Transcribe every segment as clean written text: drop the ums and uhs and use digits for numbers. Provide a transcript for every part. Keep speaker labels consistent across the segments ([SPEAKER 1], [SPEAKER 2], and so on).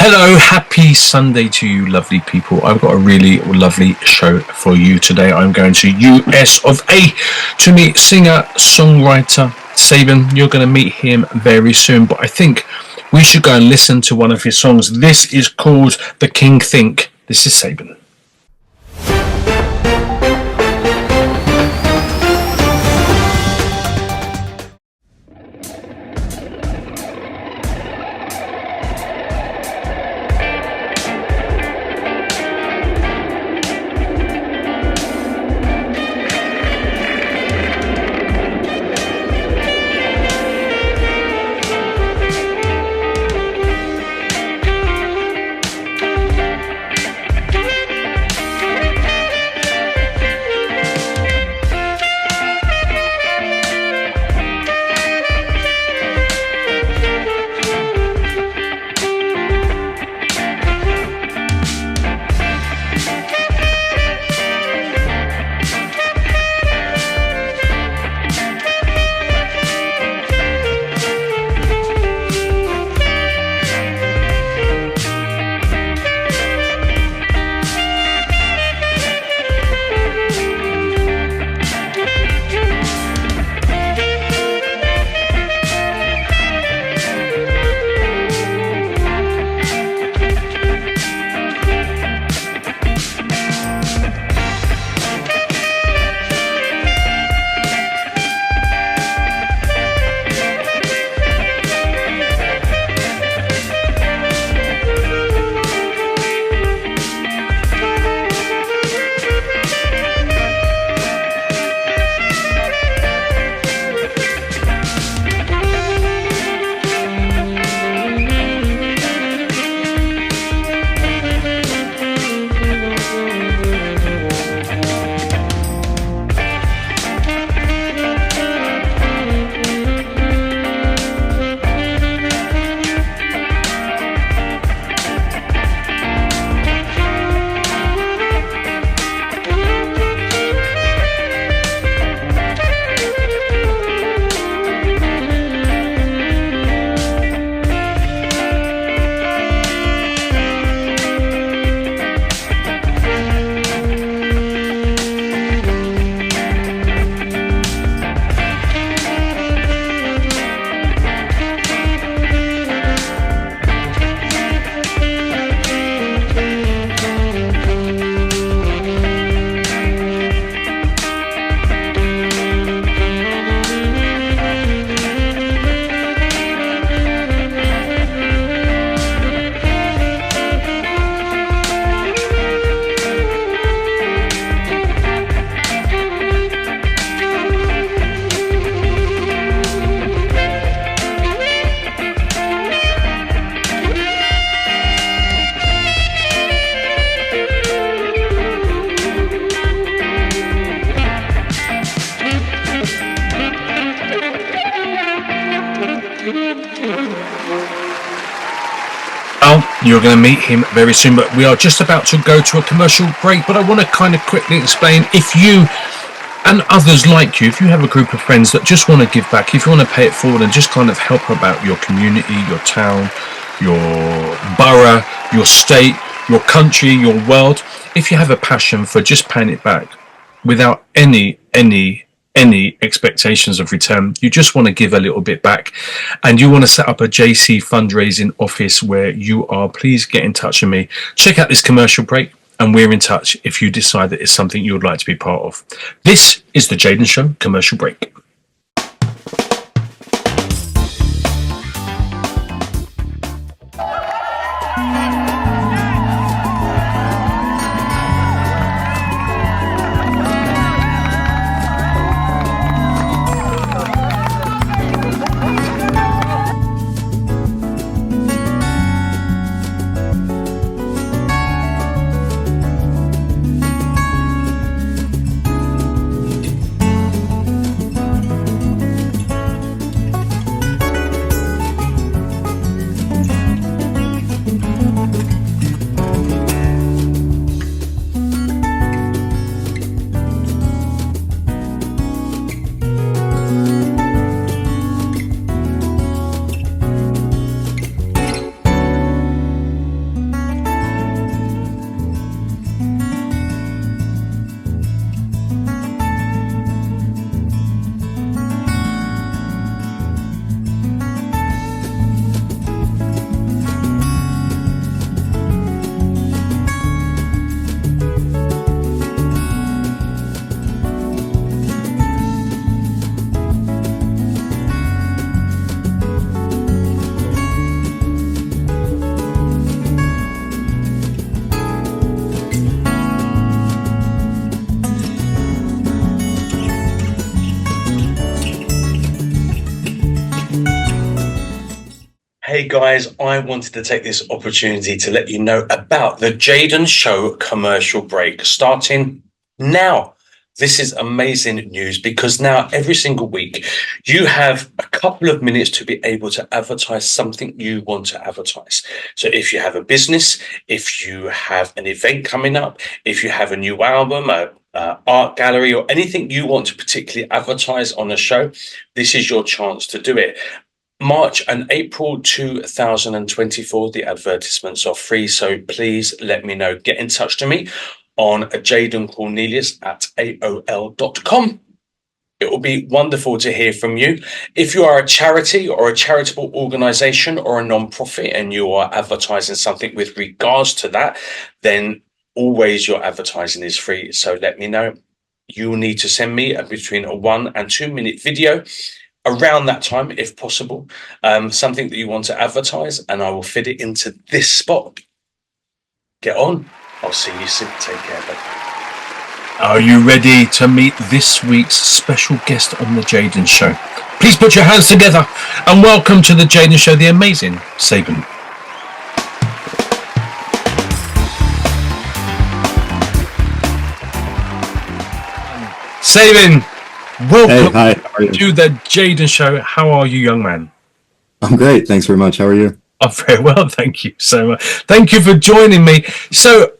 [SPEAKER 1] Hello, happy Sunday to you, lovely people. I've got a really lovely show for you today. I'm going to US of A to meet singer-songwriter Sabin. You're going to meet him very soon, but I think we should go and listen to one of his songs. This is called The King Think. This is Sabin. You're going to meet him very soon, but we are just about to go to a commercial break. But I want to kind of quickly explain, if you and others like you, if you have a group of friends that just want to give back, if you want to pay it forward and just kind of help about your community, your town, your borough, your state, your country, your world, if you have a passion for just paying it back without any expectations of return, you just want to give a little bit back and you want to set up a JC fundraising office where you are, please get in touch with me. Check out this commercial break and we're in touch if you decide that it's something you would like to be part of. This is the Jaden Show commercial break. Hey guys, I wanted to take this opportunity to let you know about the Jaden Show commercial break starting now. This is amazing news because now every single week you have a couple of minutes to be able to advertise something you want to advertise. So if you have a business, if you have an event coming up, if you have a new album, art gallery, or anything you want to particularly advertise on the show, this is your chance to do it. March and April 2024, the advertisements are free, so please let me know. Get in touch to me on Jaden Cornelious at AOL.com. It will be wonderful to hear from you. If you are a charity or a charitable organization or a non-profit and you are advertising something with regards to that, then always your advertising is free. So let me know. You will need to send me between a 1 and 2 minute video around that time, if possible, something that you want to advertise, and I will fit it into this spot. Get on. I'll see you soon. Take care, bud. Are you ready to meet this week's special guest on the Jaden Show? Please put your hands together and welcome to the Jaden Show, the amazing Sabin. Sabin, welcome to the Jaden Show. How are you, young man?
[SPEAKER 2] I'm great. Thanks very much. How are you?
[SPEAKER 1] I'm very well. Thank you so much. Thank you for joining me. So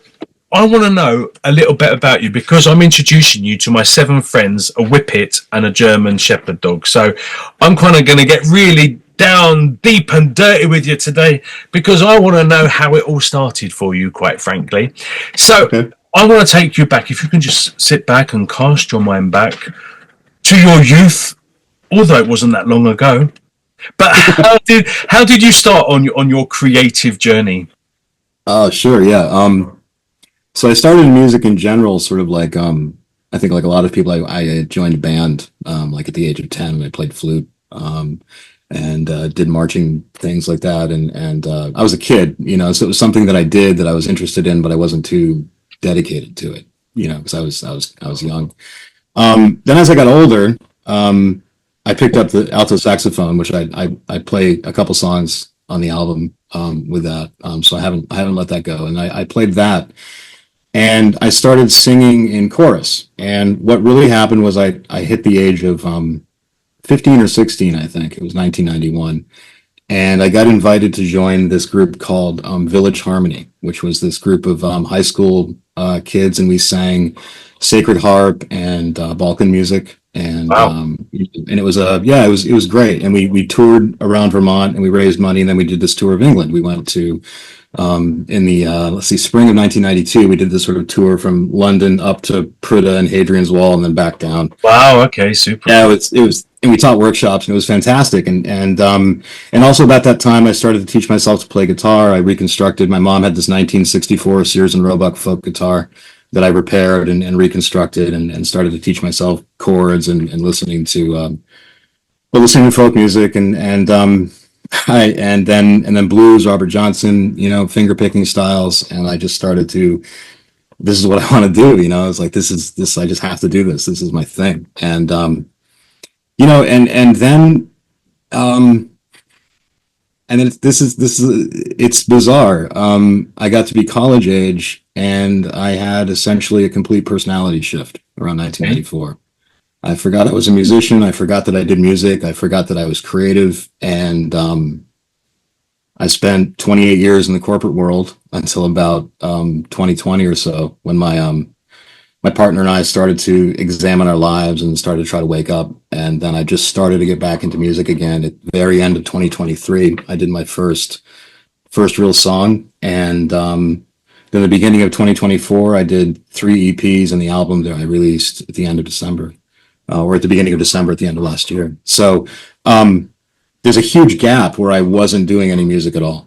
[SPEAKER 1] I want to know a little bit about you because I'm introducing you to my 7 friends, a Whippet and a German Shepherd dog. So I'm kind of going to get really down deep and dirty with you today because I want to know how it all started for you, quite frankly. So okay. I want to take you back. If you can just sit back and cast your mind back to your youth, although it wasn't that long ago. But how did you start on your creative journey?
[SPEAKER 2] Sure, yeah. So I started in music in general, sort of like I think like a lot of people. I joined a band like at the age of 10. I played flute and did marching things like that. And I was a kid, so it was something that I did that I was interested in, but I wasn't too dedicated to it, because I was young. Then as I got older, I picked up the alto saxophone, which I play a couple songs on the album with that. So I haven't let that go. And I played that, and I started singing in chorus. And what really happened was I hit the age of 15 or 16, I think. It was 1991. And I got invited to join this group called Village Harmony, which was this group of high school kids, and we sang sacred harp and Balkan music, and
[SPEAKER 1] wow.
[SPEAKER 2] And it was it was great. And we toured around Vermont, and we raised money, and then we did this tour of England. We went to in the spring of 1992. We did this sort of tour from London up to Pruda and Hadrian's Wall, and then back down.
[SPEAKER 1] Wow. Okay. Super.
[SPEAKER 2] Yeah, it was. And we taught workshops, and it was fantastic. And also about that time, I started to teach myself to play guitar. I reconstructed. My mom had this 1964 Sears and Roebuck folk guitar that I repaired and reconstructed, and started to teach myself chords and listening to folk music and then blues, Robert Johnson, finger picking styles, and I just started to. This is what I want to do. It's like this. I just have to do this. This is my thing. And it's bizarre. I got to be college age, and I had essentially a complete personality shift around 1994. I forgot I was a musician. I forgot that I did music. I forgot that I was creative. And I spent 28 years in the corporate world until about 2020 or so, when my partner and I started to examine our lives and started to try to wake up. And then I just started to get back into music again at the very end of 2023. I did my first real song. And then the beginning of 2024, I did 3 EPs, and the album that I released at the end of December, or at the beginning of December at the end of last year. So there's a huge gap where I wasn't doing any music at all.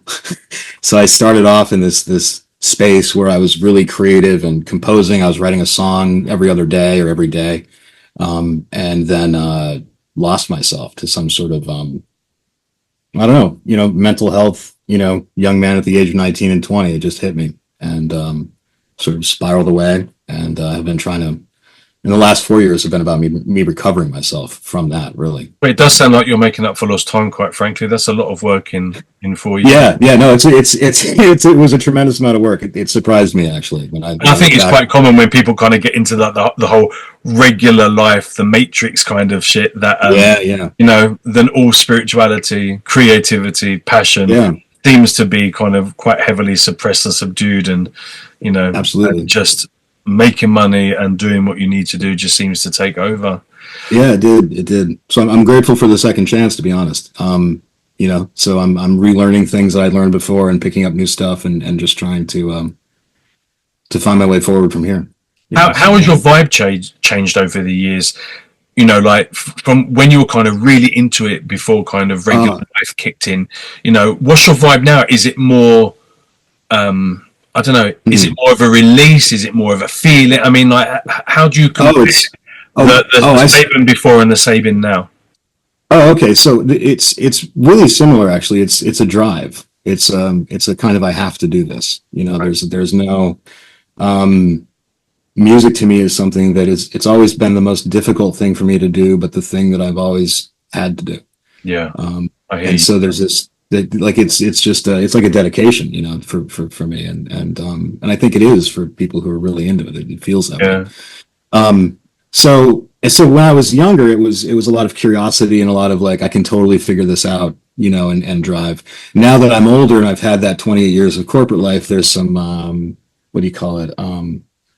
[SPEAKER 2] So I started off in this space where I was really creative and composing. I was writing a song every other day or every day, and then lost myself to some sort of I don't know, mental health, young man at the age of 19 and 20. It just hit me, and sort of spiraled away. And I've been trying to And the last 4 years have been about me recovering myself from that, really.
[SPEAKER 1] But it does sound like you're making up for lost time, quite frankly. That's a lot of work in 4 years.
[SPEAKER 2] Yeah, no, it was a tremendous amount of work. It surprised me actually when
[SPEAKER 1] I think it's quite common when people kind of get into that the whole regular life, the matrix kind of shit. That
[SPEAKER 2] yeah,
[SPEAKER 1] you know, then all spirituality, creativity, passion seems to be kind of quite heavily suppressed and subdued, and you know,
[SPEAKER 2] absolutely,
[SPEAKER 1] just making money and doing what you need to do just seems to take over.
[SPEAKER 2] Yeah, it did. So I'm grateful for the second chance, to be honest. You know, so I'm relearning things that I learned before and picking up new stuff and just trying to find my way forward from here.
[SPEAKER 1] How has your vibe changed over the years? You know, like from when you were kind of really into it before kind of regular life kicked in, you know, what's your vibe now? Is it more, I don't know, is it more of a release? Is it more of a feeling? I mean, like, how do you compare the Sabin before and the Sabin now?
[SPEAKER 2] Oh, okay. So it's really similar, actually. It's a drive. It's a kind of, I have to do this. You know, there's no, music to me is something that it's always been the most difficult thing for me to do, but the thing that I've always had to do.
[SPEAKER 1] Yeah.
[SPEAKER 2] And so there's this, that like it's just it's like a dedication, you know, for me, and I think it is for people who are really into it. It feels that way. So when I was younger, it was a lot of curiosity and a lot of like, I can totally figure this out, you know, and drive. Now that I'm older and I've had that 28 years of corporate life, there's some what do you call it?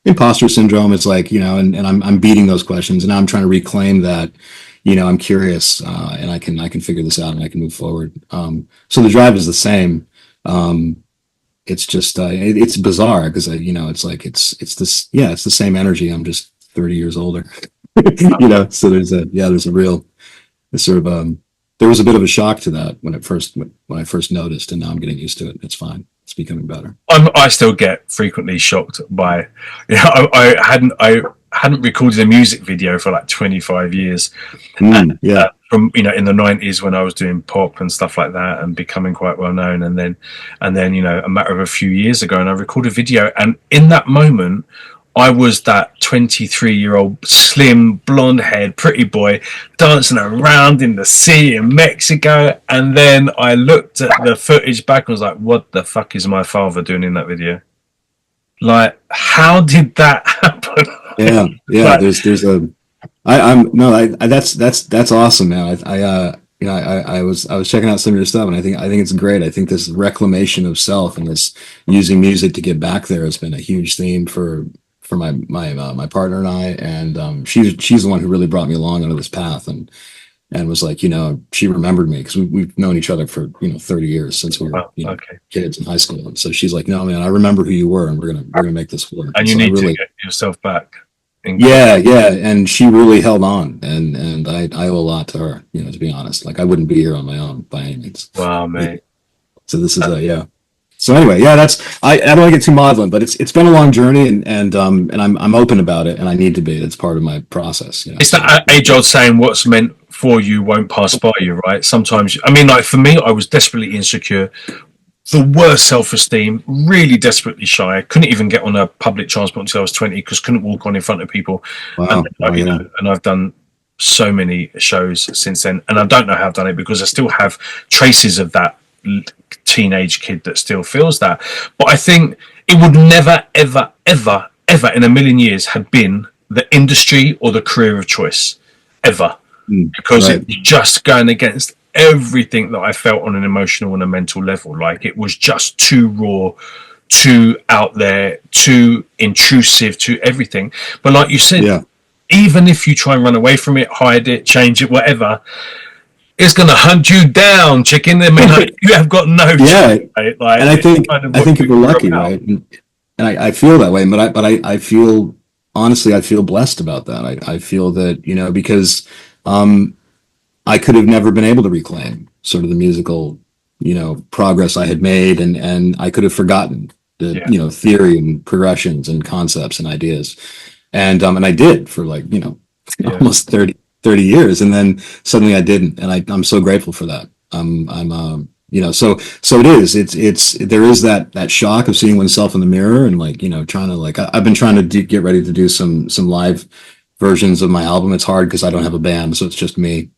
[SPEAKER 2] Imposter syndrome. It's like, you know, and I'm beating those questions, and now I'm trying to reclaim that, you know, I'm curious, and I can figure this out and I can move forward. So the drive is the same. It's just it's bizarre because you know, it's like it's the same energy. I'm just 30 years older. You know, so there's a real sort of there was a bit of a shock to that when I first noticed, and now I'm getting used to it. It's fine. It's becoming better.
[SPEAKER 1] I still get frequently shocked by, you know, I hadn't recorded a music video for like 25 years. From, you know, in the 90s when I was doing pop and stuff like that and becoming quite well known, and then you know, a matter of a few years ago, and I recorded a video, and in that moment I was that 23-year-old slim blonde haired pretty boy dancing around in the sea in Mexico, and then I looked at the footage back and was like, what the fuck is my father doing in that video? Like, how did that happen?
[SPEAKER 2] Yeah like, there's a I'm no I that's awesome, man. You know, I was checking out some of your stuff, and I think it's great. I think this reclamation of self and this using music to get back there has been a huge theme for my partner and I, and she's the one who really brought me along onto this path, and was like, you know, she remembered me because we've known each other for, you know, 30 years since we were kids in high school, and so she's like, no man, I remember who you were, and we're gonna make this work.
[SPEAKER 1] And you need to get yourself back.
[SPEAKER 2] Yeah, and she really held on, and I owe a lot to her, you know, to be honest. Like, I wouldn't be here on my own by any means.
[SPEAKER 1] Wow, mate.
[SPEAKER 2] So this is So anyway, I don't want to get too maudlin, but it's been a long journey, and I'm open about it, and I need to be. It's part of my process. You know?
[SPEAKER 1] It's that age-old saying, "What's meant for you won't pass by you." Right? Sometimes, I mean, like for me, I was desperately insecure, the worst self-esteem, really desperately shy. I couldn't even get on a public transport until I was 20 because couldn't walk on in front of people.
[SPEAKER 2] Wow.
[SPEAKER 1] You know, and I've done so many shows since then, and I don't know how I've done it because I still have traces of that teenage kid that still feels that. But I think it would never ever in a million years have been the industry or the career of choice ever, because it's just going against everything that I felt on an emotional and a mental level. Like, it was just too raw, too out there, too intrusive, to everything. But like you said, even if you try and run away from it, hide it, change it, whatever, it's going to hunt you down, chicken. I mean, like, you have got no choice, right? Like,
[SPEAKER 2] and I think if we're lucky, right? And I feel that way, but I feel, honestly, I feel blessed about that. I feel that, you know, because I could have never been able to reclaim sort of the musical, you know, progress I had made, and I could have forgotten the, you know, theory and progressions and concepts and ideas. And I did for, like, you know, almost 30 years, and then suddenly I didn't, and I'm so grateful for that. You know, so it is, there is that shock of seeing oneself in the mirror, and, like, you know, trying to, like, I've been trying to get ready to do some live versions of my album. It's hard because I don't have a band, so it's just me.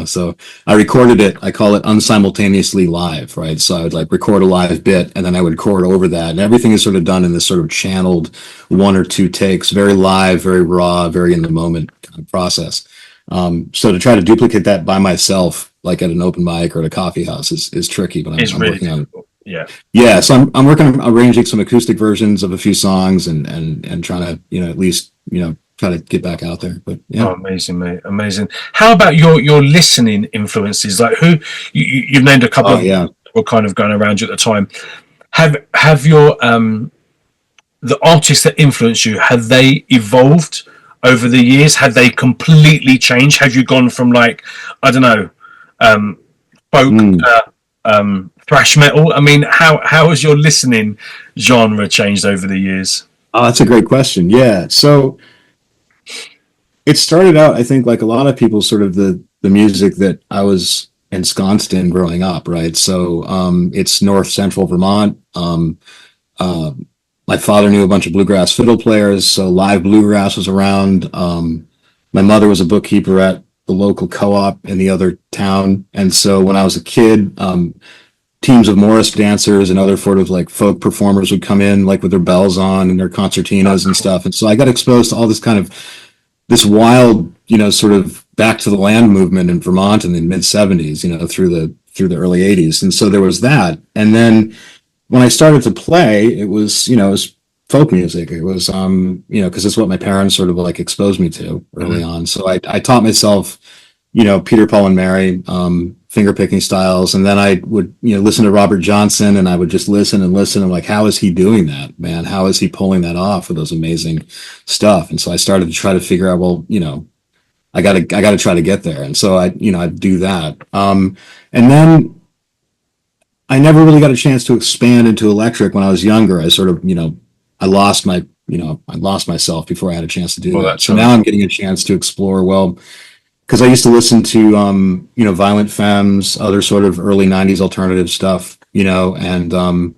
[SPEAKER 2] So I recorded it. I call it unsimultaneously live, right? So I would like record a live bit, and then I would record over that, and everything is sort of done in this sort of channeled 1 or 2 takes, very live, very raw, very in the moment kind of process. So to try to duplicate that by myself, like at an open mic or at a coffee house, is tricky. But
[SPEAKER 1] It's
[SPEAKER 2] I'm
[SPEAKER 1] really
[SPEAKER 2] working on it.
[SPEAKER 1] difficult. Yeah.
[SPEAKER 2] Yeah, so I'm working on arranging some acoustic versions of a few songs and trying to at least try to get back out there. But yeah.
[SPEAKER 1] Oh, amazing, mate, amazing. How about your listening influences? Like who you've named a couple of
[SPEAKER 2] Yeah.
[SPEAKER 1] that were kind of going around you at the time. Have your the artists that influence you, have they evolved over the years? Have they completely changed? Have you gone from like, I don't know, folk, thrash metal? I mean, how has your listening genre changed over the years?
[SPEAKER 2] Oh, that's a great question. Yeah. So it started out, I think, like a lot of people, sort of the music that I was ensconced in growing up, right? So it's north central Vermont. My father knew a bunch of bluegrass fiddle players, so live bluegrass was around. My mother was a bookkeeper at the local co-op in the other town, and so when I was a kid, teams of Morris dancers and other sort of like folk performers would come in like with their bells on and their concertinas and stuff, and so I got exposed to all this wild, sort of back to the land movement in Vermont in the mid 70s, through the early 80s, and so there was that, and then when I started to play, it was folk music. It was because it's what my parents sort of like exposed me to early on. So I taught myself, Peter, Paul, and Mary, finger picking styles, and then I would listen to Robert Johnson, and I would just listen and listen. I'm like, how is he doing that, man? How is he pulling that off with those amazing stuff? And so I started to try to figure out, well, I got to try to get there, and so I do that, and then I never really got a chance to expand into electric when I was younger. I sort of, I lost myself before I had a chance to do that. So now I'm getting a chance to explore, well, because I used to listen to, Violent Femmes, other sort of early 90s alternative stuff, and,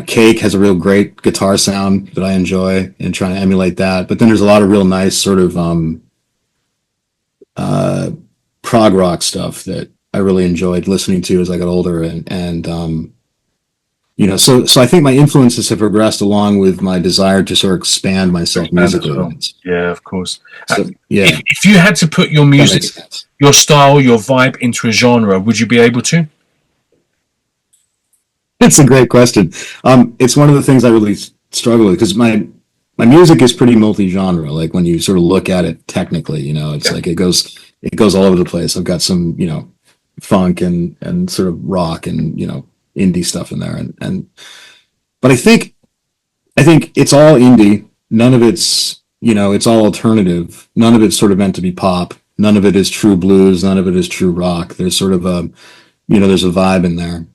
[SPEAKER 2] Cake has a real great guitar sound that I enjoy and trying to emulate that. But then there's a lot of real nice sort of prog rock stuff that I really enjoyed listening to as I got older, and so I think my influences have progressed along with my desire to sort of expand myself musically.
[SPEAKER 1] Well. Yeah, of course.
[SPEAKER 2] So, yeah.
[SPEAKER 1] If you had to put your music, your style, your vibe into a genre, would you be able to?
[SPEAKER 2] It's a great question. It's one of the things I really struggle with because my music is pretty multi-genre. Like when you sort of look at it technically, it's like it goes all over the place. I've got some, funk and sort of rock and indie stuff in there, but I think it's all indie. None of it's it's all alternative. None of it's sort of meant to be pop. None of it is true blues. None of it is true rock. There's sort of a there's a vibe in there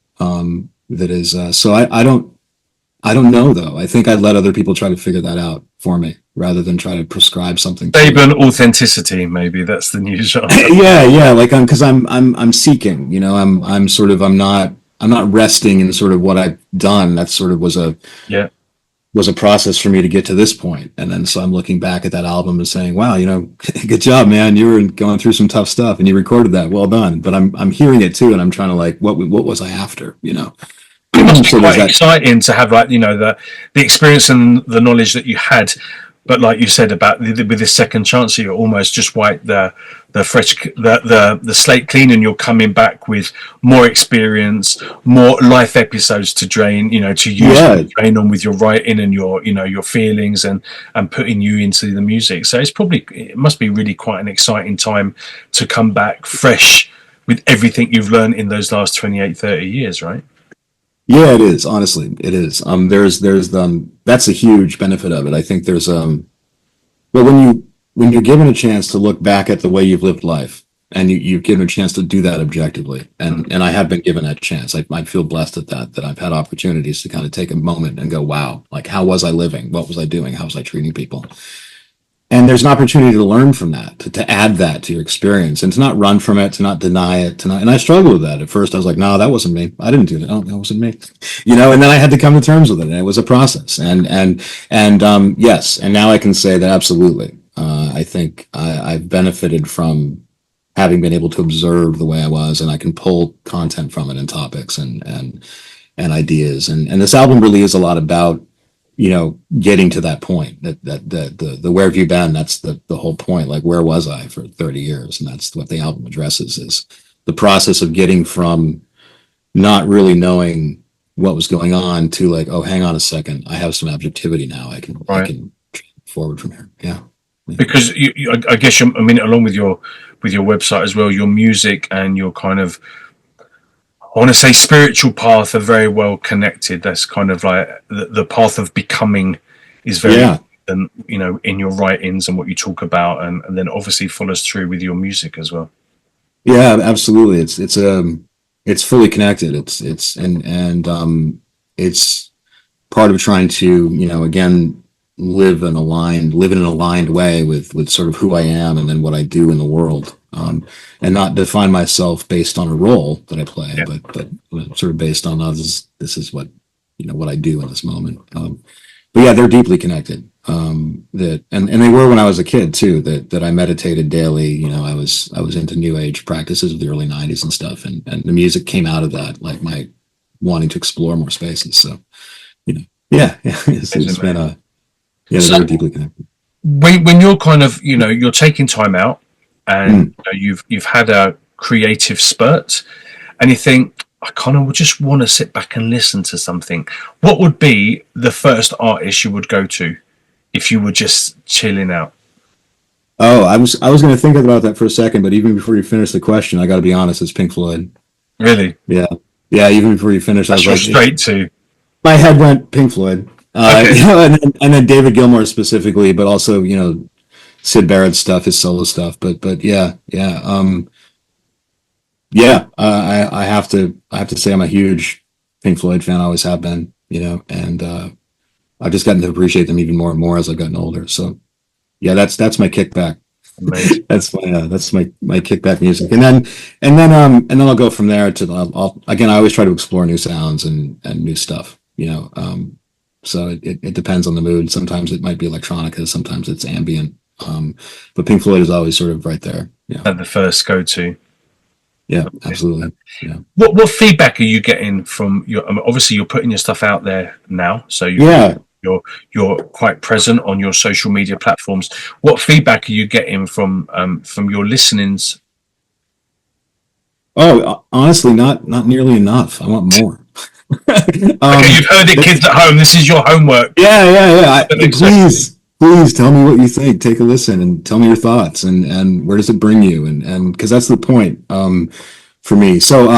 [SPEAKER 2] that is so I don't know though. I think I'd let other people try to figure that out for me rather than try to prescribe something.
[SPEAKER 1] Sabin authenticity, maybe that's the new genre.
[SPEAKER 2] yeah, like because I'm seeking, I'm not resting in sort of what I've done. That sort of was a process for me to get to this point. And then so I'm looking back at that album and saying, wow, good job, man. You were going through some tough stuff and you recorded that. Well done. But I'm hearing it too, and I'm trying to like, what was I after,
[SPEAKER 1] It must be quite exciting to have like the experience and the knowledge that you had, but like you said about with this second chance, you almost just wipe the fresh the slate clean, and you're coming back with more experience, more life episodes to drain, to use to drain on with your writing and your feelings and putting you into the music. So it must be really quite an exciting time to come back fresh with everything you've learned in those last 28, 30 years, right?
[SPEAKER 2] Yeah, it is. Honestly, it is. There's that's a huge benefit of it. I think there's well, when you're given a chance to look back at the way you've lived life, and you've given a chance to do that objectively, and I have been given that chance. I feel blessed at that I've had opportunities to kind of take a moment and go, wow, like how was I living? What was I doing? How was I treating people? And there's an opportunity to learn from that, to add that to your experience, and to not run from it, to not deny it, and I struggled with that. At first I was like, no, that wasn't me. I didn't do that. Oh, that wasn't me. And then I had to come to terms with it, and it was a process. And yes, and now I can say that absolutely. I think I've benefited from having been able to observe the way I was, and I can pull content from it and topics and ideas. And this album really is a lot about, getting to that point, that the where have you been? That's the whole point. Like, where was I for 30 years? And that's what the album addresses, is the process of getting from not really knowing what was going on to like, oh, hang on a second, I have some objectivity now. I can forward from here. Yeah.
[SPEAKER 1] Because I guess I mean, along with your website as well, your music and your kind of, I want to say, spiritual path are very well connected. That's kind of like the path of becoming is very, and in your writings and what you talk about, and then obviously follows through with your music as well.
[SPEAKER 2] Yeah, absolutely. It's fully connected. It's part of trying to, again, live in an aligned way with sort of who I am and then what I do in the world, and not define myself based on a role that I play, but sort of based on this is what I do in this moment. But yeah, they're deeply connected. That and they were when I was a kid too. That I meditated daily. I was into New Age practices of the early '90s and stuff, and the music came out of that, like my wanting to explore more spaces. So, it's been they're deeply connected.
[SPEAKER 1] When you're kind of you're taking time out, and you've had a creative spurt, and you think, I kind of just want to sit back and listen to something. What would be the first artist you would go to if you were just chilling out?
[SPEAKER 2] Oh, I was going to think about that for a second, but even before you finish the question, I got to be honest, it's Pink Floyd.
[SPEAKER 1] Really?
[SPEAKER 2] Yeah. Even before you finish,
[SPEAKER 1] I was like, straight to.
[SPEAKER 2] My head went Pink Floyd. Okay. And then David Gilmour specifically, but also Sid Barrett's stuff, his solo stuff. But I have to say I'm a huge Pink Floyd fan. I always have been, and I've just gotten to appreciate them even more and more as I've gotten older. So yeah, that's my kickback.
[SPEAKER 1] Amazing.
[SPEAKER 2] That's my kickback music, and then I'll go from there to I always try to explore new sounds and new stuff. So it depends on the mood. Sometimes it might be electronica, sometimes it's ambient. But Pink Floyd is always sort of right there. Yeah.
[SPEAKER 1] At the first go to.
[SPEAKER 2] Yeah, absolutely. Yeah.
[SPEAKER 1] What feedback are you getting from your? I mean, obviously, you're putting your stuff out there now, so you're quite present on your social media platforms. What feedback are you getting from your listenings?
[SPEAKER 2] Oh, honestly, not nearly enough. I want more.
[SPEAKER 1] Okay, you've heard it, kids at home. This is your homework.
[SPEAKER 2] Yeah. Please tell me what you think. Take a listen and tell me your thoughts and where does it bring you? And because that's the point for me. So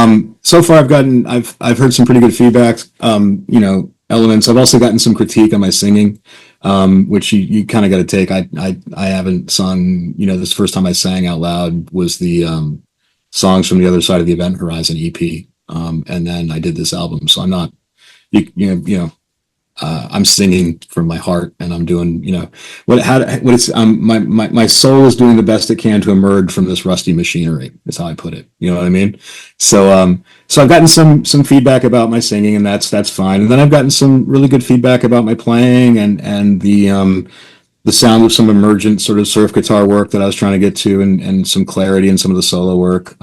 [SPEAKER 2] far I've heard some pretty good feedback. Elements. I've also gotten some critique on my singing, which you kind of got to take. I haven't sung. This first time I sang out loud was the songs from the other side of the Event Horizon EP, and then I did this album. So I'm not, I'm singing from my heart, and I'm doing, my soul is doing the best it can to emerge from this rusty machinery. Is how I put it. You know what I mean? So I've gotten some feedback about my singing, and that's fine. And then I've gotten some really good feedback about my playing and the sound of some emergent sort of surf guitar work that I was trying to get to, and some clarity in some of the solo work.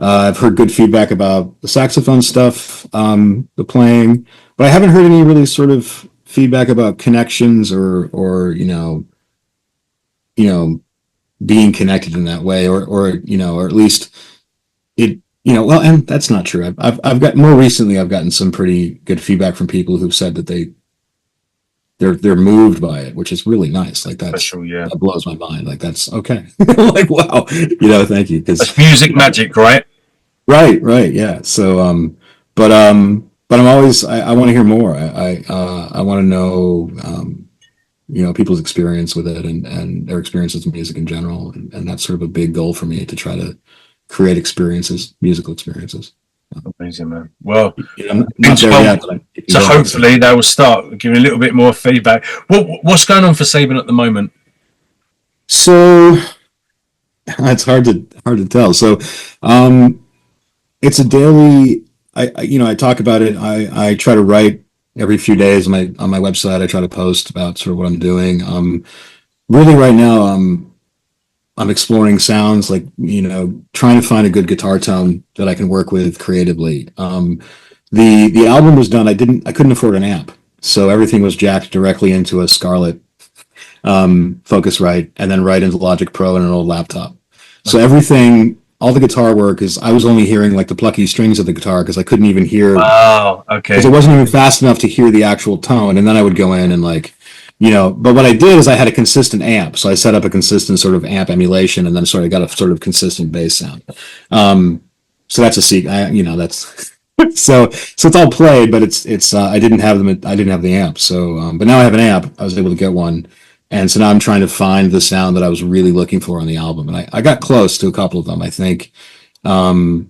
[SPEAKER 2] I've heard good feedback about the saxophone stuff, the playing, but I haven't heard any really sort of feedback about connections or being connected in that way, or at least it, well, and that's not true. I've got more recently, I've gotten some pretty good feedback from people who've said that they're moved by it, which is really nice. Like that blows my mind. Like that's okay. Like, wow, thank you.
[SPEAKER 1] That's music magic, right?
[SPEAKER 2] Right. Yeah. So, but I'm always, I want to hear more. I want to know, people's experience with it and their experiences with music in general. And that's sort of a big goal for me, to try to create musical experiences.
[SPEAKER 1] Amazing, man. Well,
[SPEAKER 2] not there yet,
[SPEAKER 1] so hopefully they will start giving a little bit more feedback. What's going on for Sabin at the moment?
[SPEAKER 2] So it's hard to tell. So it's a daily. I talk about it. I try to write every few days on my website. I try to post about sort of what I'm doing. really right now, I'm exploring sounds like, trying to find a good guitar tone that I can work with creatively. The album was done. I couldn't afford an amp, so everything was jacked directly into a Scarlett Focusrite, and then right into Logic Pro and an old laptop. So everything, all the guitar work is, I was only hearing like the plucky strings of the guitar because I couldn't even hear,
[SPEAKER 1] Oh, okay.
[SPEAKER 2] because it wasn't even fast enough to hear the actual tone. And then I would go in and like, but what I did is I had a consistent amp. So I set up a consistent sort of amp emulation, and then sort of got a sort of consistent bass sound. So that's a secret, that's so it's all played, but it's I didn't have them. I didn't have the amp. So, but now I have an amp. I was able to get one. And so now I'm trying to find the sound that I was really looking for on the album. And I got close to a couple of them. I think the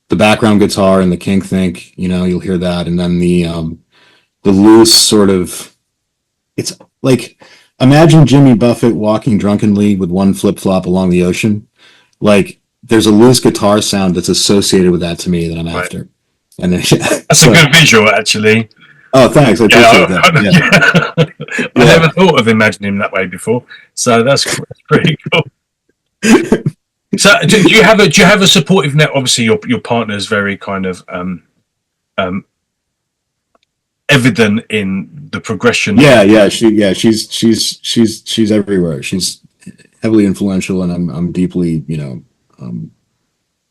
[SPEAKER 2] background guitar and the kink think, you'll hear that. And then the loose sort of, it's like, imagine Jimmy Buffett walking drunkenly with one flip-flop along the ocean. Like, there's a loose guitar sound that's associated with that to me that I'm after. And then,
[SPEAKER 1] That's a good visual, actually.
[SPEAKER 2] Oh, thanks. I appreciate that.
[SPEAKER 1] Yeah. I never thought of imagining him that way before, so that's pretty cool. So, do you have a supportive net? Obviously, your partner is very kind of evident in the progression.
[SPEAKER 2] She's everywhere. She's heavily influential, and I'm deeply,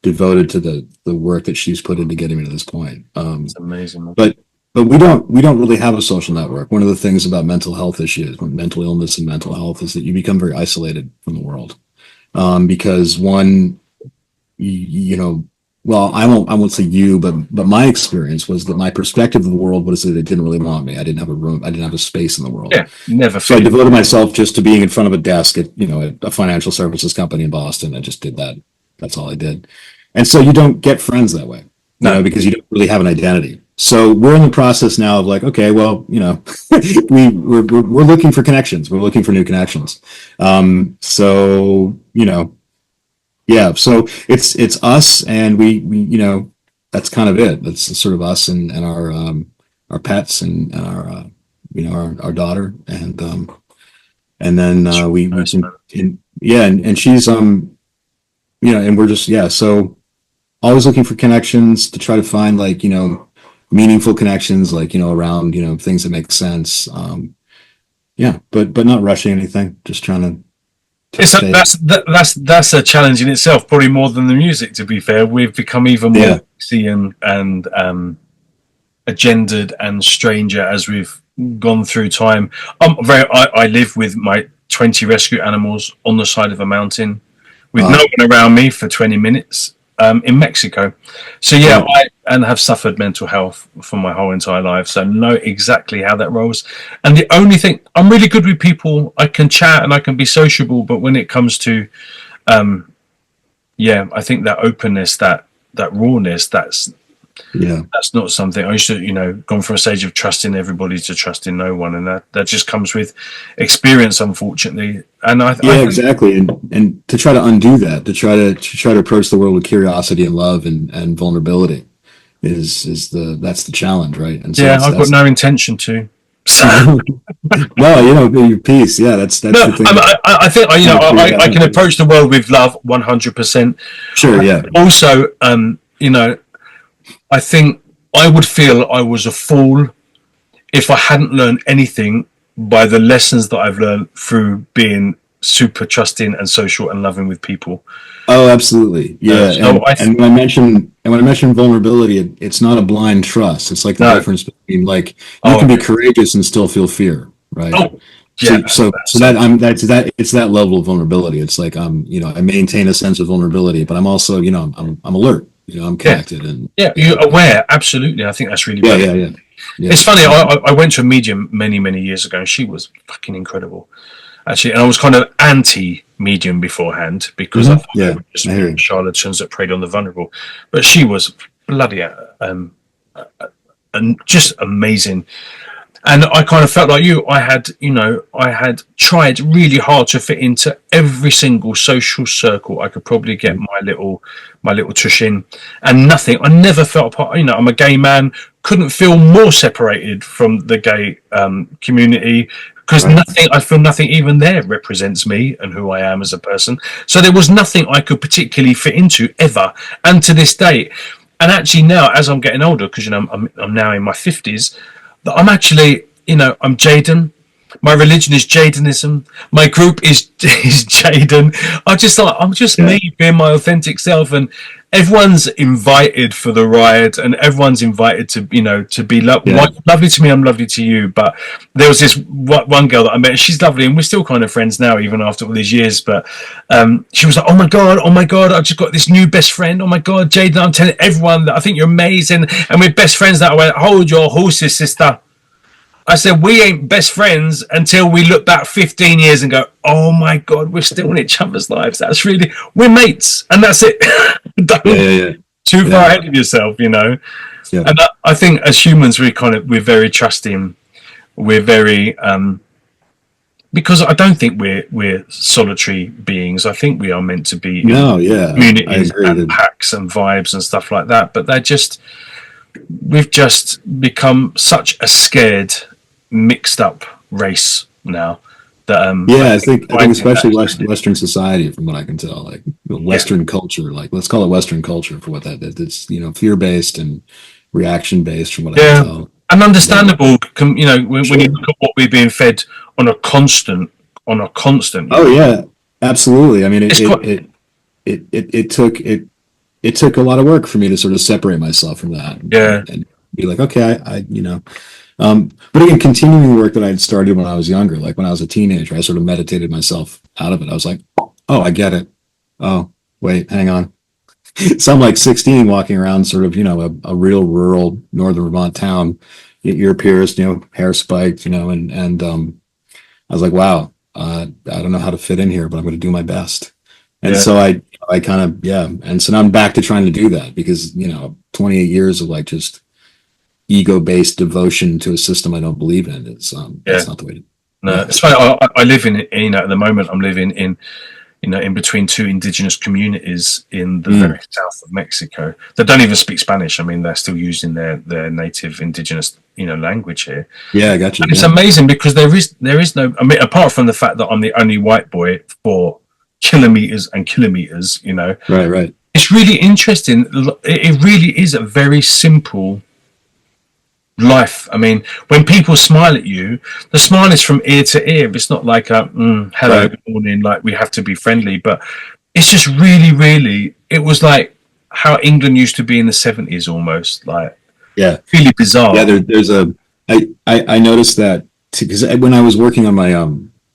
[SPEAKER 2] devoted to the work that she's put into getting me to this point.
[SPEAKER 1] It's amazing.
[SPEAKER 2] But we don't really have a social network. One of the things about mental health issues, mental illness and mental health, is that you become very isolated from the world. Because one, well, I won't say you, but my experience was that my perspective of the world was that they didn't really want me. I didn't have a room. I didn't have a space in the world.
[SPEAKER 1] Yeah, never.
[SPEAKER 2] So I devoted myself just to being in front of a desk at a financial services company in Boston. I just did that. That's all I did. And so you don't get friends that way, because you don't really have an identity. So we're in the process now of like, okay, well, we're looking for connections. We're looking for new connections. So yeah. So it's us, and we that's kind of it. That's sort of us and our pets and our our daughter, and then we and she's and we're just so always looking for connections to try to find like meaningful connections, like around things that make sense. But not rushing anything, just trying to
[SPEAKER 1] that's a challenge in itself, probably more than the music, to be fair. We've become even more sexy and agendered and stranger as we've gone through time. I live with my 20 rescue animals on the side of a mountain with no one around me for 20 minutes. In Mexico. So I have suffered mental health for my whole entire life, so know exactly how that rolls. And the only thing, I'm really good with people. I can chat and I can be sociable, but when it comes to I think that openness, that rawness, that's not something. I used to gone from a stage of trusting everybody to trusting no one, and that just comes with experience, unfortunately. And
[SPEAKER 2] exactly. And to try to undo that, to try to approach the world with curiosity and love and vulnerability is that's the challenge, right? And so
[SPEAKER 1] I've got no intention to.
[SPEAKER 2] Well, your piece, that's the thing.
[SPEAKER 1] I think I can approach the world with love 100%.
[SPEAKER 2] Sure,
[SPEAKER 1] Also, I think I would feel I was a fool if I hadn't learned anything by the lessons that I've learned through being super trusting and social and loving with people.
[SPEAKER 2] Oh, absolutely. Yeah. And when I mention vulnerability, it's not a blind trust. It's like the difference between like you can be courageous and still feel fear, right?
[SPEAKER 1] Oh, yeah.
[SPEAKER 2] So it's that level of vulnerability. It's like I maintain a sense of vulnerability, but I'm also I'm alert. I'm connected and
[SPEAKER 1] you're aware. Absolutely, I think that's really
[SPEAKER 2] yeah.
[SPEAKER 1] It's funny. I went to a medium many years ago, and she was fucking incredible, actually. And I was kind of anti-medium beforehand because I thought they were just charlatans that preyed on the vulnerable. But she was bloody just amazing. And I kind of felt like you. I had tried really hard to fit into every single social circle I could probably get my little tush in, and nothing. I never felt part. I'm a gay man. Couldn't feel more separated from the gay community. because
[SPEAKER 2] Right.
[SPEAKER 1] nothing, I feel nothing even there represents me and who I am as a person. So there was nothing I could particularly fit into ever, and to this day. And actually now, as I'm getting older, because I'm now in my 50s, that I'm actually, I'm Jaden. My religion is Jadenism. My group is Jaden. I'm just
[SPEAKER 2] Yeah.
[SPEAKER 1] me being my authentic self, and everyone's invited for the ride, and everyone's invited to to be
[SPEAKER 2] Yeah.
[SPEAKER 1] lovely to me. I'm lovely to you. But there was this one girl that I met, and she's lovely, and we're still kind of friends now, even after all these years. But she was like, oh my god, I just got this new best friend. Oh my god, Jaden, I'm telling everyone that I think you're amazing, and we're best friends. That I went, hold your horses, sister. I said, we ain't best friends until we look back 15 years and go, oh my God, we're still in each other's lives. We're mates. And that's it. Don't
[SPEAKER 2] Yeah. Yeah.
[SPEAKER 1] too far
[SPEAKER 2] Yeah.
[SPEAKER 1] ahead of yourself,
[SPEAKER 2] Yeah.
[SPEAKER 1] And I think as humans, we're very trusting. We're very, because I don't think we're solitary beings. I think we are meant to be in
[SPEAKER 2] No. Yeah. I
[SPEAKER 1] communities
[SPEAKER 2] agree.
[SPEAKER 1] and packs and vibes and stuff like that. But we've just become such a scared, mixed up race now that
[SPEAKER 2] Yeah, I think especially
[SPEAKER 1] that,
[SPEAKER 2] Western society, from what I can tell, like Western culture, like let's call it Western culture for what that is. It's fear based and reaction based, from what I can
[SPEAKER 1] yeah,
[SPEAKER 2] tell.
[SPEAKER 1] and
[SPEAKER 2] Yeah,
[SPEAKER 1] understandable. When you
[SPEAKER 2] sure.
[SPEAKER 1] look at what we're being fed on a constant,
[SPEAKER 2] Oh yeah, absolutely. I mean,
[SPEAKER 1] it's quite
[SPEAKER 2] it took a lot of work for me to sort of separate myself from that
[SPEAKER 1] yeah,
[SPEAKER 2] and be like, okay, but again, continuing the work that I had started when I was younger, like when I was a teenager, I sort of meditated myself out of it. I was like, oh, I get it. Oh, wait, hang on. So I'm like 16 walking around sort of, a real rural northern Vermont town, ear pierced, hair spiked, and I was like, wow, I don't know how to fit in here, but I'm going to do my best. And
[SPEAKER 1] yeah,
[SPEAKER 2] so I kind of, yeah. And so now I'm back to trying to do that because, 28 years of like just ego-based devotion to a system I don't believe in is,
[SPEAKER 1] yeah.
[SPEAKER 2] that's not the way to,
[SPEAKER 1] No,
[SPEAKER 2] yeah.
[SPEAKER 1] it's funny. I live in at the moment. I'm living in between two indigenous communities in the
[SPEAKER 2] Mm,
[SPEAKER 1] very south of Mexico that don't even speak Spanish. I mean, they're still using their native indigenous language here.
[SPEAKER 2] yeah, I got you.
[SPEAKER 1] And it's
[SPEAKER 2] Yeah.
[SPEAKER 1] amazing because there is no. I mean, apart from the fact that I'm the only white boy for kilometers and kilometers,
[SPEAKER 2] Right, right.
[SPEAKER 1] it's really interesting. It really is a very simple life. I mean, when people smile at you, the smile is from ear to ear. It's not like a hello,
[SPEAKER 2] Right.
[SPEAKER 1] good morning, like we have to be friendly, but it's just really, really. It was like how England used to be in the 70s, almost like
[SPEAKER 2] Yeah.
[SPEAKER 1] really
[SPEAKER 2] Yeah.
[SPEAKER 1] bizarre.
[SPEAKER 2] I noticed that because when I was working on my,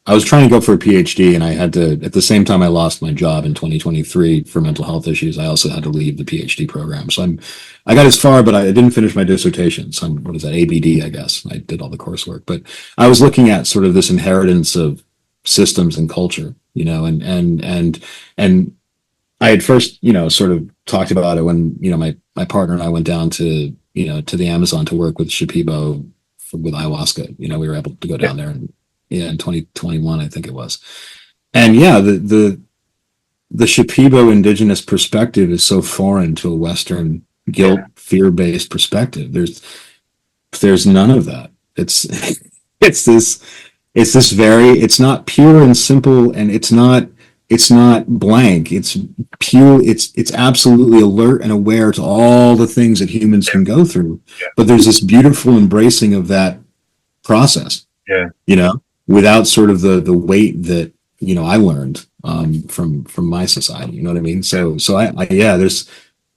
[SPEAKER 2] I was trying to go for a PhD and I had to, at the same time I lost my job in 2023 for mental health issues, I also had to leave the PhD program. So I got as far, but I didn't finish my dissertation. So what is that? ABD, I guess. I did all the coursework, but I was looking at sort of this inheritance of systems and culture, and I had first, sort of talked about it when, my partner and I went down to, to the Amazon to work with Shipibo with ayahuasca. We were able to go
[SPEAKER 1] Yeah,
[SPEAKER 2] down there and yeah, in 2021, I think it was. And yeah, the Shipibo indigenous perspective is so foreign to a Western guilt,
[SPEAKER 1] yeah,
[SPEAKER 2] fear-based perspective. There's none of that. It's it's this it's not pure and simple, and it's not blank. It's pure. It's absolutely alert and aware to all the things that humans can go through.
[SPEAKER 1] yeah,
[SPEAKER 2] But there's this beautiful embracing of that process,
[SPEAKER 1] yeah.
[SPEAKER 2] you know, without sort of the weight that I learned from my society. You know what I mean? So I yeah,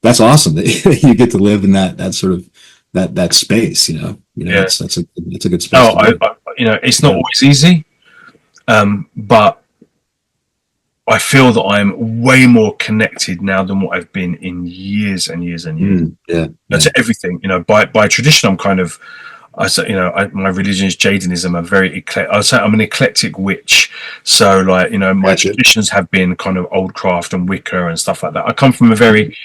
[SPEAKER 2] that's awesome that you get to live in that sort of that space.
[SPEAKER 1] Yeah.
[SPEAKER 2] That's a good space
[SPEAKER 1] No,
[SPEAKER 2] to be.
[SPEAKER 1] it's not
[SPEAKER 2] Yeah.
[SPEAKER 1] always easy, but I feel that I'm way more connected now than what I've been in years and years and years.
[SPEAKER 2] Yeah. Yeah.
[SPEAKER 1] To everything, by tradition, I'm kind of, I say, my religion is Jainism. I say I'm an eclectic witch. So, like, my
[SPEAKER 2] Gotcha.
[SPEAKER 1] traditions have been kind of old craft and Wicca and stuff like that. I come from a very,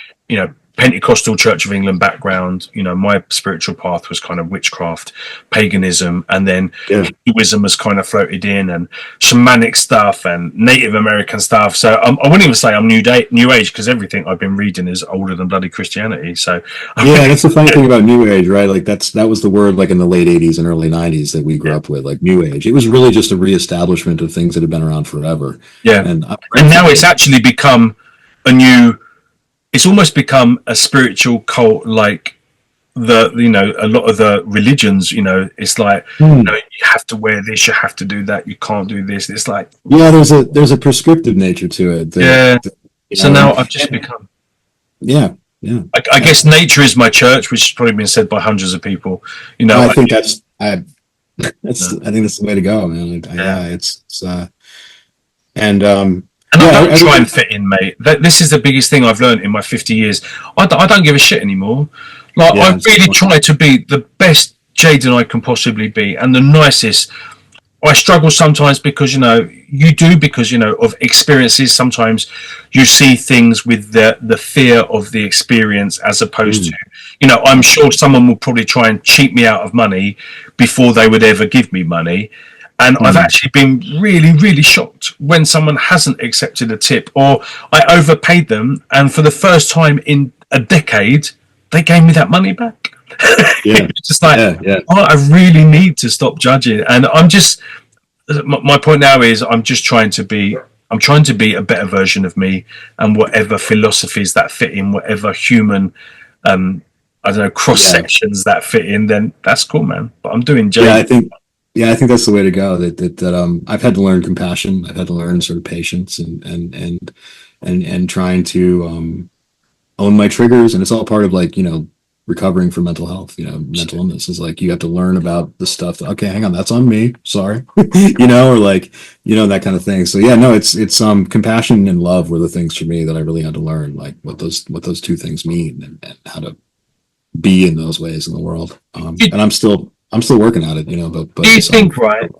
[SPEAKER 1] Pentecostal Church of England background. You know, my spiritual path was kind of witchcraft, paganism, and then
[SPEAKER 2] Yeah.
[SPEAKER 1] Hinduism has kind of floated in, and shamanic stuff and Native American stuff. So I wouldn't even say I'm new age, because everything I've been reading is older than bloody Christianity. So
[SPEAKER 2] Yeah, that's the funny thing about New Age, right? Like that was the word like in the late 80s and early 90s that we grew up with, like New Age. It was really just a reestablishment of things that had been around forever.
[SPEAKER 1] yeah,
[SPEAKER 2] And
[SPEAKER 1] and now it's actually become a new. It's almost become a spiritual cult, like a lot of the religions. It's like you have to wear this, you have to do that, you can't do this. It's like
[SPEAKER 2] yeah, there's a prescriptive nature to it.
[SPEAKER 1] So now I've just become
[SPEAKER 2] yeah, yeah.
[SPEAKER 1] I guess nature is my church, which has probably been said by hundreds of people.
[SPEAKER 2] I think I think that's the way to go, man.
[SPEAKER 1] And I don't try and fit in, mate. This is the biggest thing I've learned in my 50 years. I don't give a shit anymore. Like, I really try to be the best Jaden I can possibly be, and the nicest. I struggle sometimes because, because of experiences. Sometimes you see things with the fear of the experience, as opposed to, I'm sure someone will probably try and cheat me out of money before they would ever give me money. And I've actually been really, really shocked when someone hasn't accepted a tip, or I overpaid them, and for the first time in a decade, they gave me that money back.
[SPEAKER 2] Yeah.
[SPEAKER 1] It's just like, Oh, I really need to stop judging. And my point now is I'm trying to be a better version of me, and whatever philosophies that fit in, whatever human, cross sections that fit in, then that's cool, man. But I'm doing Jaden.
[SPEAKER 2] I think that's the way to go. That I've had to learn compassion. I've had to learn sort of patience and trying to own my triggers. And it's all part of recovering from mental health. Mental illness is like you have to learn about the stuff. Okay, hang on, that's on me. Sorry, or that kind of thing. So it's compassion and love were the things for me that I really had to learn, like what those two things mean and how to be in those ways in the world. And I'm still working at it, but
[SPEAKER 1] do you think, right?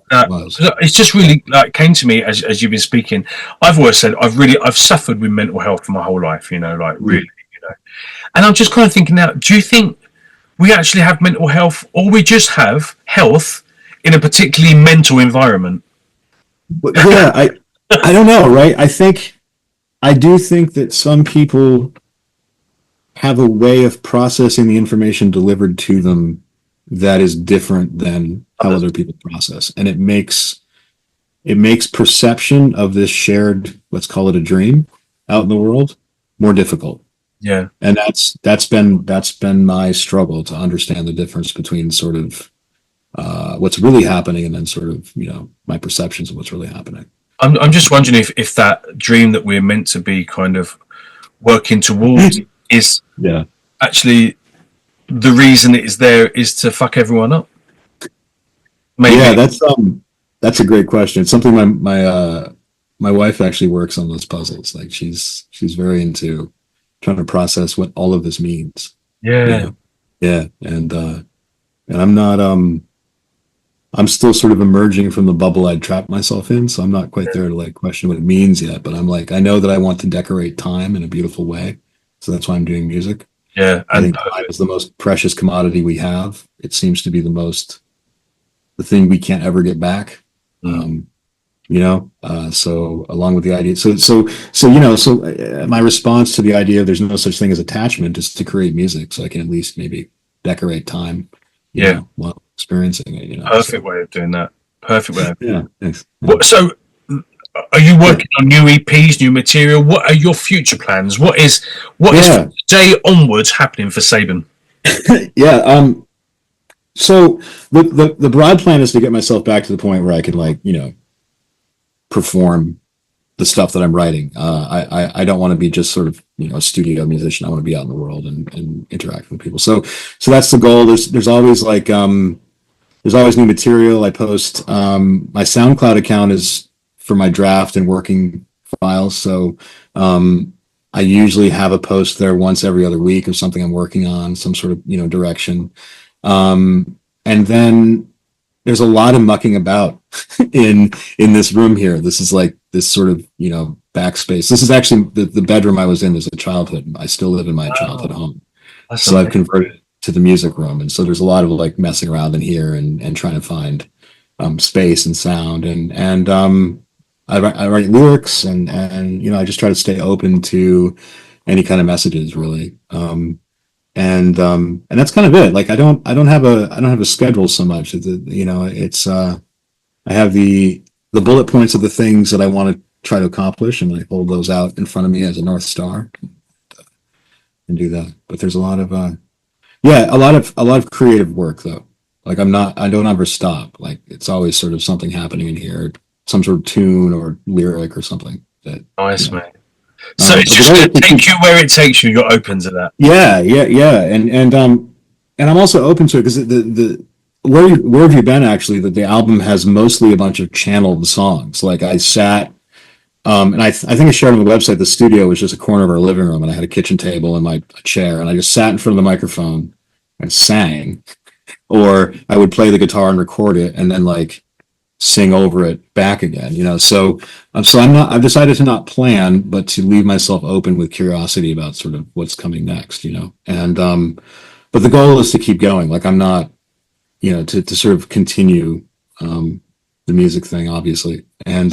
[SPEAKER 1] It's just really came to me as you've been speaking. I've always said I've suffered with mental health for my whole life, really. And I'm just kind of thinking now, do you think we actually have mental health, or we just have health in a particularly mental environment?
[SPEAKER 2] Yeah, I don't know, right? I do think that some people have a way of processing the information delivered to them that is different than how other people process. And it makes perception of this shared, let's call it a dream, out in the world more difficult.
[SPEAKER 1] Yeah.
[SPEAKER 2] And that's been my struggle to understand the difference between sort of what's really happening and then sort of, my perceptions of what's really happening.
[SPEAKER 1] I'm just wondering if that dream that we're meant to be kind of working towards is actually the reason it is there is to fuck everyone up. Maybe.
[SPEAKER 2] Yeah, that's a great question. It's something my wife actually works on those puzzles. Like she's very into trying to process what all of this means.
[SPEAKER 1] Yeah.
[SPEAKER 2] Yeah. And I'm not I'm still sort of emerging from the bubble I'd trapped myself in, so I'm not quite there to question what it means yet, but I'm I know that I want to decorate time in a beautiful way. So that's why I'm doing music.
[SPEAKER 1] Yeah.
[SPEAKER 2] I think time is the most precious commodity we have. It seems to be the thing we can't ever get back. So along with the idea, my response to the idea of there's no such thing as attachment is to create music so I can at least maybe decorate time, while experiencing it,
[SPEAKER 1] Perfect way of doing that. Perfect way.
[SPEAKER 2] Yeah. Thanks.
[SPEAKER 1] So are you working on new EPs, new material? What are your future plans? What is from today onwards happening for Sabin?
[SPEAKER 2] Yeah. So the broad plan is to get myself back to the point where I can perform the stuff that I'm writing. I don't want to be just sort of a studio musician. I want to be out in the world and interact with people. So that's the goal. There's always there's always new material. I post my SoundCloud account is for my draft and working files. So I usually have a post there once every other week of something I'm working on, some sort of direction. And then there's a lot of mucking about in this room here. This is this sort of backspace. This is actually the bedroom I was in as a childhood. I still live in my childhood home.
[SPEAKER 1] That's
[SPEAKER 2] So I've
[SPEAKER 1] amazing.
[SPEAKER 2] converted it to the music room. And so there's a lot of like messing around in here and trying to find space and sound. I write lyrics and, you know, I just try to stay open to any kind of messages really. And that's kind of it. Like I don't have a schedule so much. You know, I have the bullet points of the things that I want to try to accomplish, and I hold those out in front of me as a North Star and do that. But there's a lot of a lot of creative work though. Like I don't ever stop. Like it's always sort of something happening in here, some sort of tune or lyric or something that,
[SPEAKER 1] Nice,
[SPEAKER 2] you know.
[SPEAKER 1] mate. So it's just going to take you where it takes you. You're open to that.
[SPEAKER 2] Yeah. And I'm also open to it because where have you been actually? That the album has mostly a bunch of channeled songs. Like I sat, and I think I shared on the website. The studio was just a corner of our living room, and I had a kitchen table and my chair, and I just sat in front of the microphone and sang, or I would play the guitar and record it, and then like sing over it back again. You know, I've decided to not plan, but to leave myself open with curiosity about sort of what's coming next. You know, and but the goal is to keep going. Like I'm not, you know, to sort of continue the music thing, obviously, and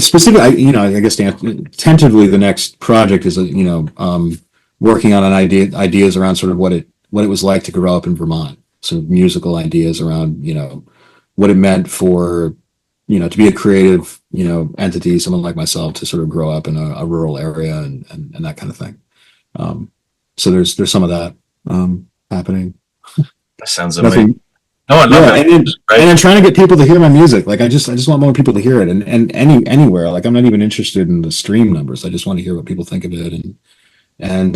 [SPEAKER 2] specifically, you know, I guess tentatively, the next project is, you know, working on ideas around sort of what it was like to grow up in Vermont, sort of musical ideas around, you know, what it meant for, you know, to be a creative, you know, entity, someone like myself, to sort of grow up in a rural area and that kind of thing. So there's some of that happening.
[SPEAKER 1] That sounds amazing.
[SPEAKER 2] Nothing.
[SPEAKER 1] No, I love it.
[SPEAKER 2] And then trying to get people to hear my music. Like I just want more people to hear it, and anywhere. Like I'm not even interested in the stream numbers. I just want to hear what people think of it, and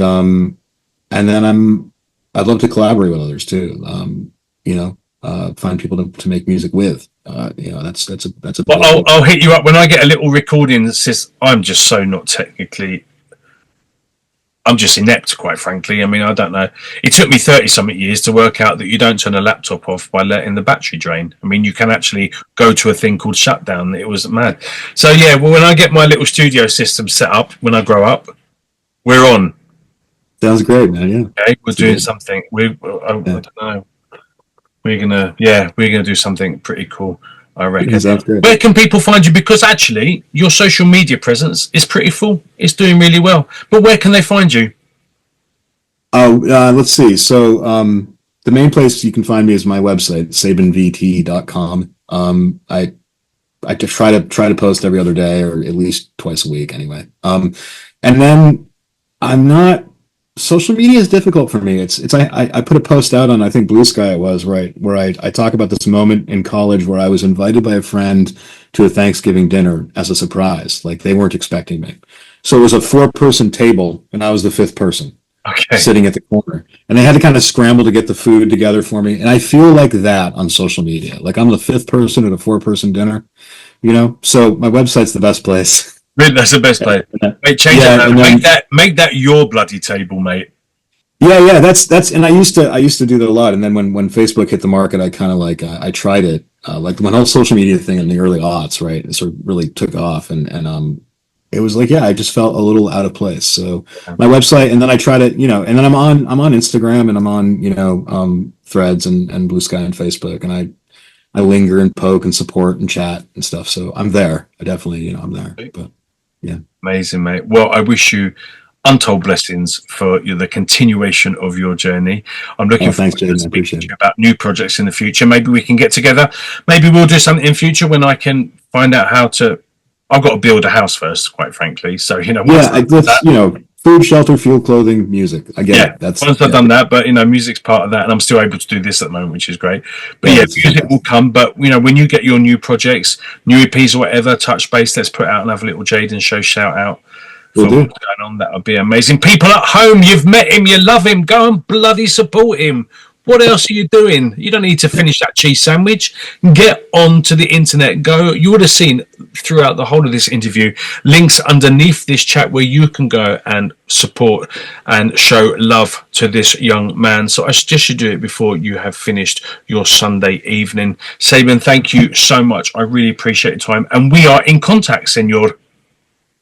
[SPEAKER 2] then I'd love to collaborate with others too. You know, find people to make music with. You know, that's a.
[SPEAKER 1] Well, I'll hit you up when I get a little recording that says I'm just so not technically. I'm just inept, quite frankly. I mean, I don't know. It took me 30-something years to work out that you don't turn a laptop off by letting the battery drain. I mean, you can actually go to a thing called shutdown. It was mad. So, yeah, well, when I get my little studio system set up, when I grow up, we're on.
[SPEAKER 2] Sounds great, man. Yeah.
[SPEAKER 1] Okay, we're doing something. I don't know. We're gonna do something pretty cool, I reckon.
[SPEAKER 2] Yeah, sounds great.
[SPEAKER 1] Where can people find you? Because actually, your social media presence is pretty full. It's doing really well. But where can they find you?
[SPEAKER 2] Let's see. So the main place you can find me is my website, sabindensmore.com. I try to post every other day or at least twice a week anyway. And then I'm not. Social media is difficult for me. I put a post out on, I think Blue Sky it was, right, where I talk about this moment in college where I was invited by a friend to a Thanksgiving dinner as a surprise. Like they weren't expecting me. So it was a 4-person table and I was the 5th person.
[SPEAKER 1] Okay.
[SPEAKER 2] Sitting at the corner, and they had to kind of scramble to get the food together for me. And I feel like that on social media. Like I'm the 5th person at a 4-person dinner, you know? So my website's the best place.
[SPEAKER 1] That's the best place. Mate, change it. Make that your bloody table, mate.
[SPEAKER 2] Yeah. That's, and I used to do that a lot. And then when Facebook hit the market, I kind of like, I tried it, like when whole social media thing in the early aughts, right? It sort of really took off and it was like, I just felt a little out of place. So my website, and then I try to, you know, and then I'm on Instagram and I'm on, you know, Threads and Blue Sky and Facebook, and I linger and poke and support and chat and stuff. So I'm there. I definitely, you know, I'm there, but yeah.
[SPEAKER 1] Amazing, mate. Well, I wish you untold blessings for the continuation of your journey. I'm looking forward to speaking to you about new projects in the future. Maybe we can get together. Maybe we'll do something in future when I can find out how to. I've got to build a house first, quite frankly. So, you know,
[SPEAKER 2] you know, food, shelter, fuel, clothing, music. I get it. That's
[SPEAKER 1] once I've done that, but you know, music's part of that, and I'm still able to do this at the moment, which is great. But music will come. But you know, when you get your new projects, new EPs or whatever, touch base. Let's put out another little Jaden show shout out. What's going on, that would be amazing. People at home, you've met him, you love him, go and bloody support him. What else are you doing? You don't need to finish that cheese sandwich. Get onto the internet. Go. You would have seen throughout the whole of this interview links underneath this chat where you can go and support and show love to this young man. So I suggest you do it before you have finished your Sunday evening. Sabin, thank you so much. I really appreciate your time. And we are in contact, senor.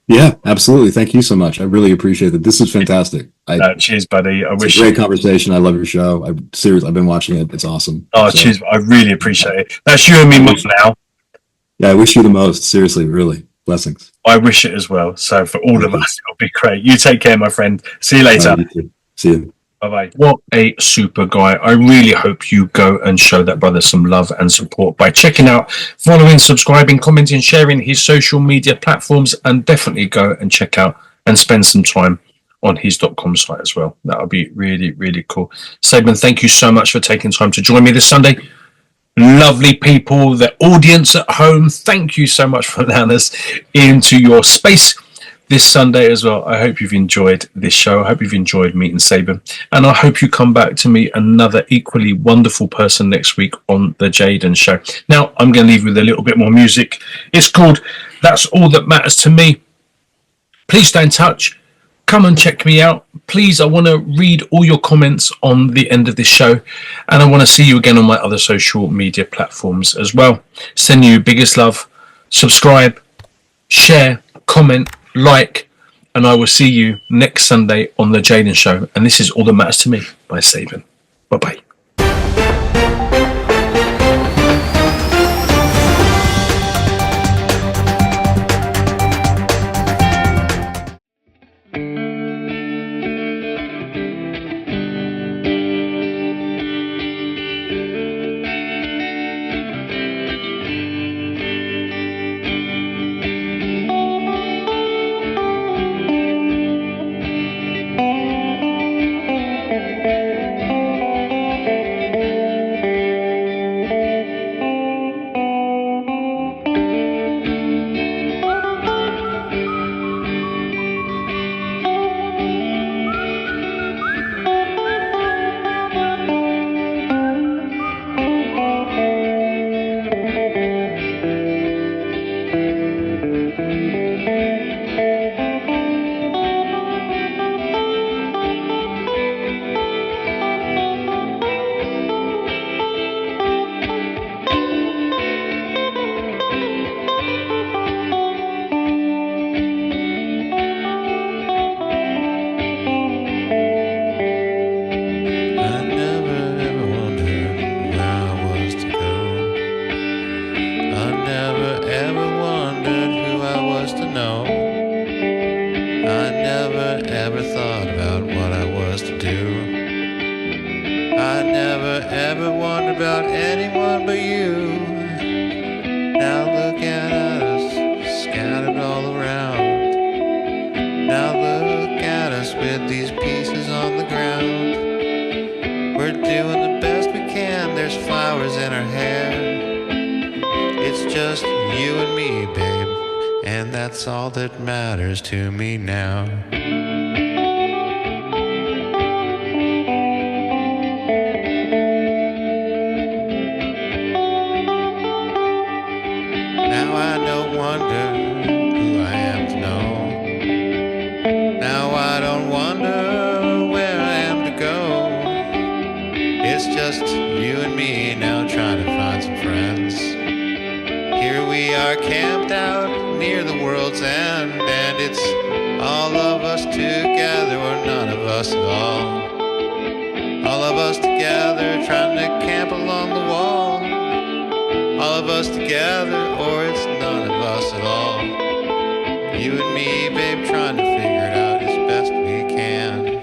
[SPEAKER 2] Yeah, absolutely. Thank you so much. I really appreciate it. This is fantastic.
[SPEAKER 1] Cheers, buddy. I
[SPEAKER 2] It's a
[SPEAKER 1] wish.
[SPEAKER 2] great conversation. I love your show. I've been watching it. It's awesome.
[SPEAKER 1] Oh,
[SPEAKER 2] So
[SPEAKER 1] cheers. I really appreciate it. That's you and me, Mum, now.
[SPEAKER 2] yeah, I wish you the most. Seriously, really. Blessings.
[SPEAKER 1] I wish it as well. So for all of
[SPEAKER 2] Thank you.
[SPEAKER 1] us, it'll be great. You take care, my friend. See you
[SPEAKER 2] All
[SPEAKER 1] later.
[SPEAKER 2] right, you too. See you.
[SPEAKER 1] Bye-bye. What a super guy. I really hope you go and show that brother some love and support by checking out, following, subscribing, commenting, sharing his social media platforms, and definitely go and check out and spend some time on his.com site as well. That would be really, really cool. Sabin, thank you so much for taking time to join me this Sunday. Lovely people, the audience at home, thank you so much for allowing us into your space this Sunday as well. I hope you've enjoyed this show. I hope you've enjoyed meeting Sabin, and I hope you come back to meet another equally wonderful person next week on the Jaden Show. Now, I'm going to leave you with a little bit more music. It's called That's All That Matters to Me. Please stay in touch. Come and check me out. Please, I want to read all your comments on the end of this show, and I want to see you again on my other social media platforms as well. Send you biggest love. Subscribe, share, comment, like, and I will see you next Sunday on the Jaden Show. And this is All That Matters to Me by Sabin. Bye-bye.
[SPEAKER 3] That's all that matters to me now. Now I don't wonder who I am to know. Now I don't wonder where I am to go. It's just you and me now trying to find some friends. Here we are camped out near the world's end, and it's all of us together or none of us at all. All of us together trying to camp along the wall. All of us together or it's none of us at all. You and me, babe, trying to figure it out as best we can.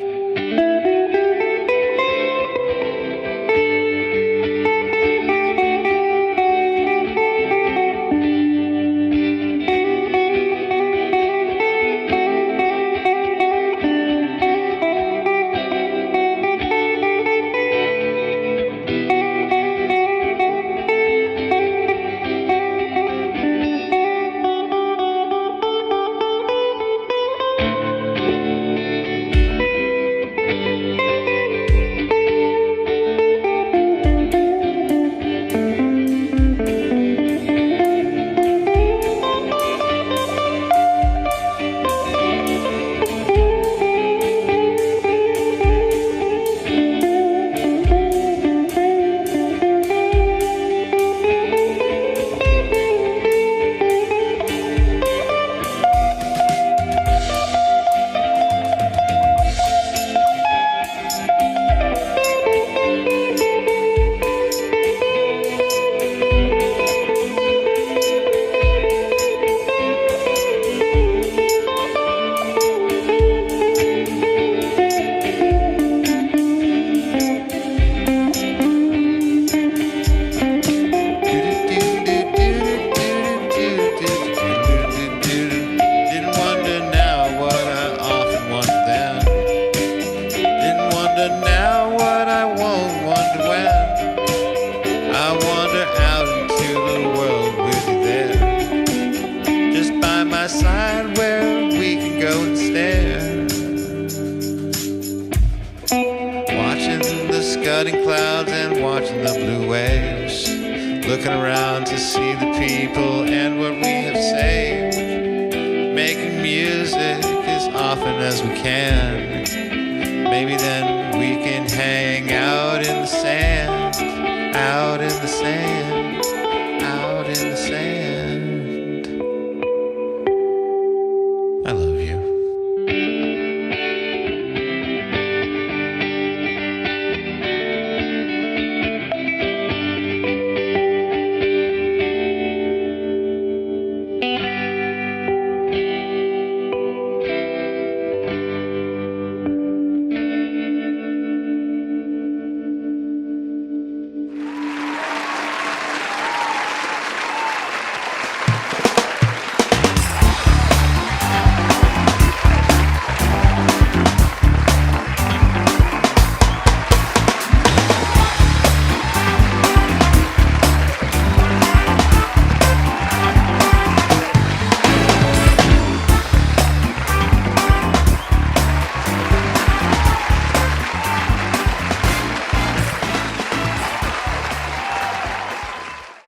[SPEAKER 3] looking around to see the people and what we have saved, making music as often as we can. Maybe then we can hang out in the sand, out in the sand, out in the sand. I love you.